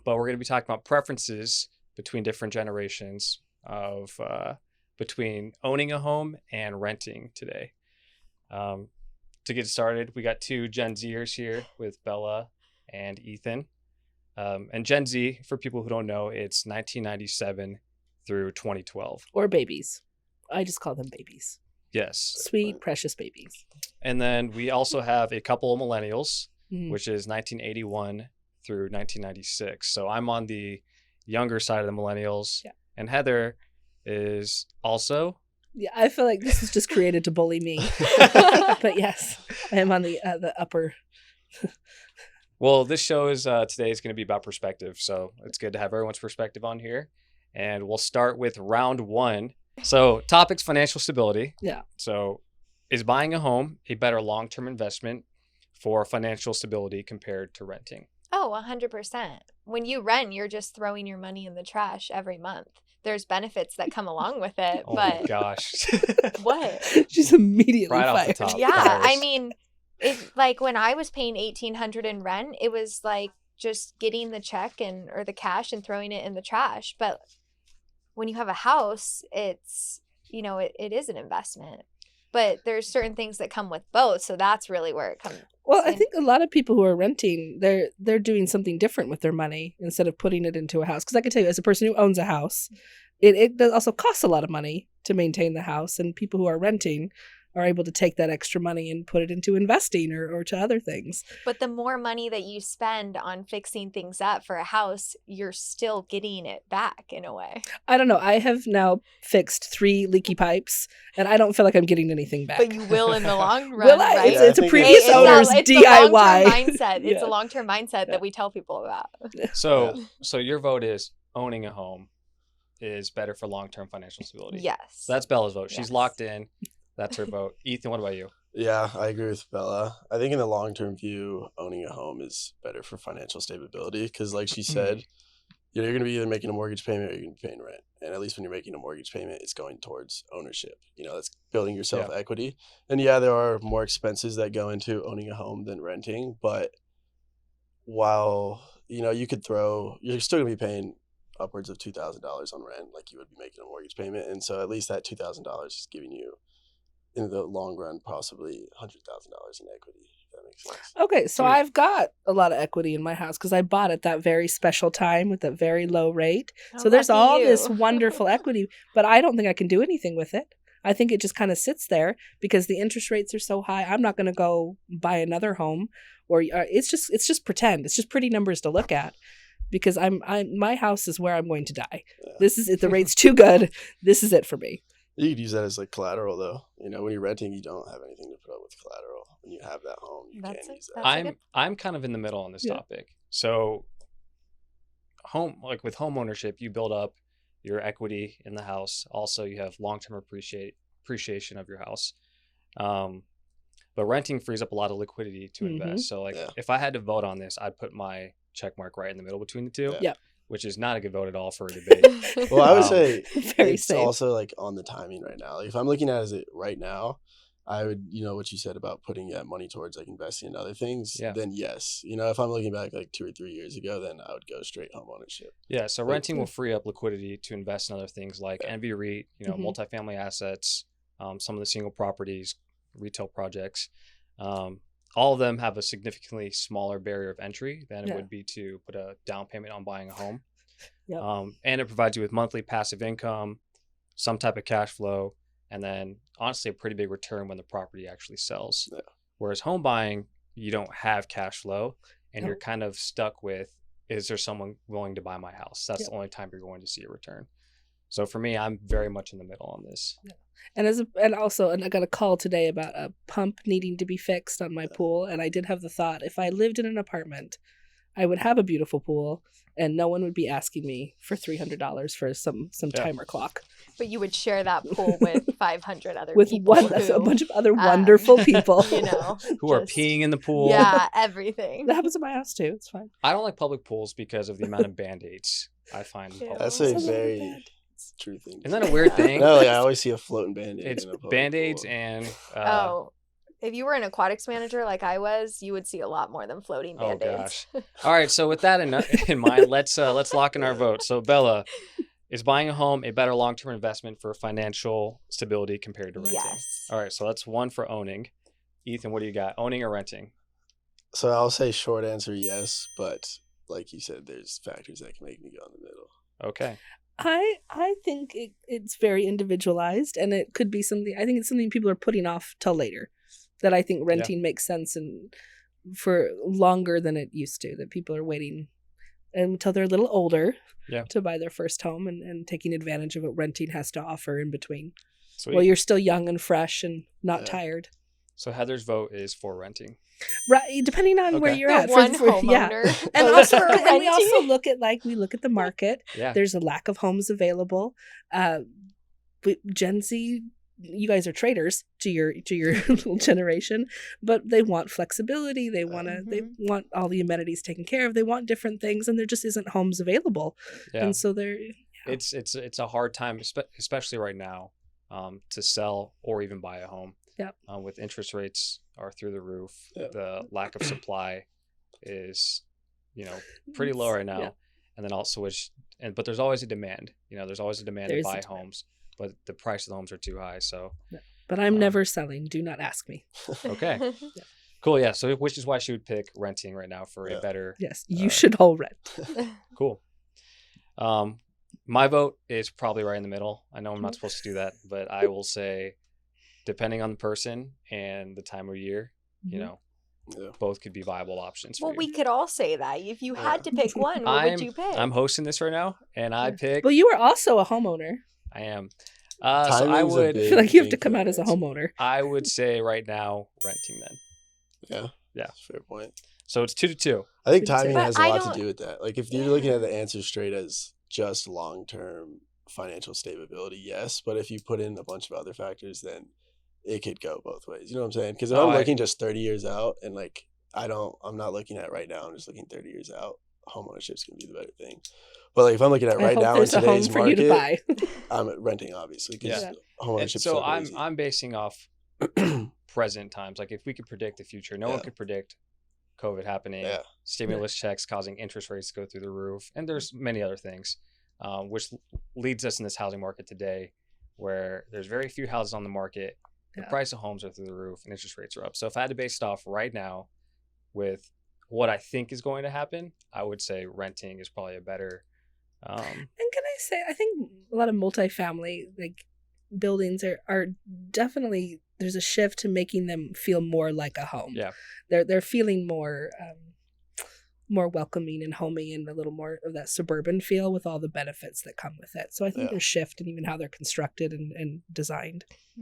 But we're going to be talking about preferences between different generations of between owning a home and renting today. To get started, we got two Gen Zers here with Bella and Ethan. And Gen Z, for people who don't know, it's 1997 through 2012. Or babies. I just call them babies. Yes. Sweet, precious babies. And then we also have a couple of millennials, which is 1981 through 1996. So I'm on the younger side of the millennials. Yeah. And Heather is also... Yeah, I feel like this is just created to bully me. But yes, I am on the upper... Well, this show is today is going to be about perspective. So it's good to have everyone's perspective on here. And we'll start with round one. So topic's financial stability. Yeah. So is buying a home a better long-term investment for financial stability compared to renting? Oh, 100%. When you rent, you're just throwing your money in the trash every month. There's benefits that come along with it, Oh but my gosh. what? She's immediately Right off the fired. top. Yeah, Fires. I mean, if like when I was paying $1,800 in rent, it was like just getting the check or the cash and throwing it in the trash. But when you have a house, it's, it is an investment. But there's certain things that come with both, so that's really where it comes. Well, I think a lot of people who are renting, they're doing something different with their money instead of putting it into a house. Because I can tell you, as a person who owns a house, it does also costs a lot of money to maintain the house. And people who are renting are able to take that extra money and put it into investing or to other things. But the more money that you spend on fixing things up for a house, you're still getting it back in a way. I don't know. I have now fixed 3 leaky pipes, and I don't feel like I'm getting anything back. But you will in the long run, Will I? right? It's a previous owner's it's DIY. The long-term mindset. It's Yeah. a long-term mindset that we tell people about. So your vote is owning a home is better for long-term financial stability. Yes. So that's Bella's vote. She's Yes. locked in. That's her vote. Ethan, what about you? Yeah, I agree with Bella. I think in the long-term view, owning a home is better for financial stability because, like she said, you're going to be either making a mortgage payment or you're going to be paying rent. And at least when you're making a mortgage payment, it's going towards ownership. That's building your self-equity. And yeah, there are more expenses that go into owning a home than renting. But while, you could you're still going to be paying upwards of $2,000 on rent like you would be making a mortgage payment. And so at least that $2,000 is giving you, in the long run, possibly $100,000 in equity, if that makes sense. Okay, so I've got a lot of equity in my house because I bought at that very special time with that very low rate. So there's lucky all you. this wonderful equity, but I don't think I can do anything with it. I think it just kind of sits there because the interest rates are so high. I'm not going to go buy another home, or it's just pretend. It's just pretty numbers to look at. Because my house is where I'm going to die. Yeah. This is it. The rate's too good. This is it for me. You could use that as like collateral, though. When you're renting, you don't have anything to put up with collateral. When you have that home, you can't use that. I'm kind of in the middle on this topic. So with home ownership, you build up your equity in the house. Also, you have long-term appreciation of your house. But renting frees up a lot of liquidity to invest. So if I had to vote on this, I'd put my check mark right in the middle between the two. Yeah. Which is not a good vote at all for a debate. Well, I would say Very it's safe. also like on the timing right now. Like if I'm looking at it right now, I would, what you said about putting money towards like investing in other things, then yes. If I'm looking back like 2 or 3 years ago, then I would go straight home ownership. Yeah, so renting will free up liquidity to invest in other things like NV REIT, multifamily assets, some of the single properties, retail projects. All of them have a significantly smaller barrier of entry than it would be to put a down payment on buying a home. Yep. And it provides you with monthly passive income, some type of cash flow, and then honestly a pretty big return when the property actually sells. Yeah. Whereas home buying, you don't have cash flow and you're kind of stuck with, is there someone willing to buy my house? That's the only time you're going to see a return. So for me, I'm very much in the middle on this. Yeah. And also I got a call today about a pump needing to be fixed on my pool, and I did have the thought, if I lived in an apartment, I would have a beautiful pool and no one would be asking me for $300 for some timer clock. But you would share that pool with 500 other with people. A bunch of other wonderful people. Who are peeing in the pool. Yeah, everything. That happens at my house too. It's fine. I don't like public pools because of the amount of Band-Aids I find. That's a very true thing. Isn't that a weird thing? No, I always see a floating Band-Aid. It's Band-Aids and If you were an aquatics manager like I was, you would see a lot more than floating Oh band-aids. gosh. All right. So with that in mind, let's lock in our vote. So Bella, is buying a home a better long-term investment for financial stability compared to renting? Yes. All right. So that's one for owning. Ethan, what do you got? Owning or renting? So I'll say short answer yes, but like you said, there's factors that can make me go in the middle. Okay. I think it's very individualized, and it could be something. I think it's something people are putting off till later. That I think renting makes sense and for longer than it used to. That people are waiting until they're a little older to buy their first home and taking advantage of what renting has to offer in between. Sweet. Well, you're still young and fresh and not tired. So Heather's vote is for renting. Right, depending on where you're at. One homeowner. And also, and we also look at the market. Yeah. There's a lack of homes available. Gen Z, you guys are traders to your little generation, but they want flexibility. They want all the amenities taken care of. They want different things, and there just isn't homes available. Yeah. And so they're it's a hard time, especially right now, to sell or even buy a home. Yeah. With interest rates are through the roof. Yep. The lack of supply is, pretty low right now. Yeah. And then also but there's always a demand. There's always a demand to buy homes, but the price of the homes are too high. So. Yeah. But I'm never selling. Do not ask me. Okay. Yeah. Cool. Yeah. So which is why she would pick renting right now for a better. Yes, you should all rent. Cool. My vote is probably right in the middle. I know I'm not supposed to do that, but I will say, depending on the person and the time of year, both could be viable options for you. We could all say that. If you had to pick one, what would you pick? I'm hosting this right now, and I pick... Well, you are also a homeowner. I am. So I would... I feel like you have to come out as a homeowner. I would say right now, renting then. Yeah. Fair point. So it's 2-2. I think timing has a lot to do with that. Like, if you're looking at the answer straight as just long-term financial stability, yes. But if you put in a bunch of other factors, then it could go both ways. You know what I'm saying? Because if I'm looking just 30 years out and I'm not looking at right now, I'm just looking 30 years out, homeownership's going to be the better thing. But like if I'm looking at right now in today's market, I'm renting obviously because homeownership. So I'm basing off present times. Like if we could predict the future, no one could predict COVID happening, stimulus checks causing interest rates to go through the roof, and there's many other things, which leads us in this housing market today where there's very few houses on the market. The price of homes are through the roof and interest rates are up. So if I had to base it off right now with what I think is going to happen, I would say renting is probably a better. And can I say, I think a lot of multifamily buildings are definitely, there's a shift to making them feel more like a home. Yeah. They're feeling more welcoming and homey and a little more of that suburban feel with all the benefits that come with it. So I think there's a shift in even how they're constructed and designed.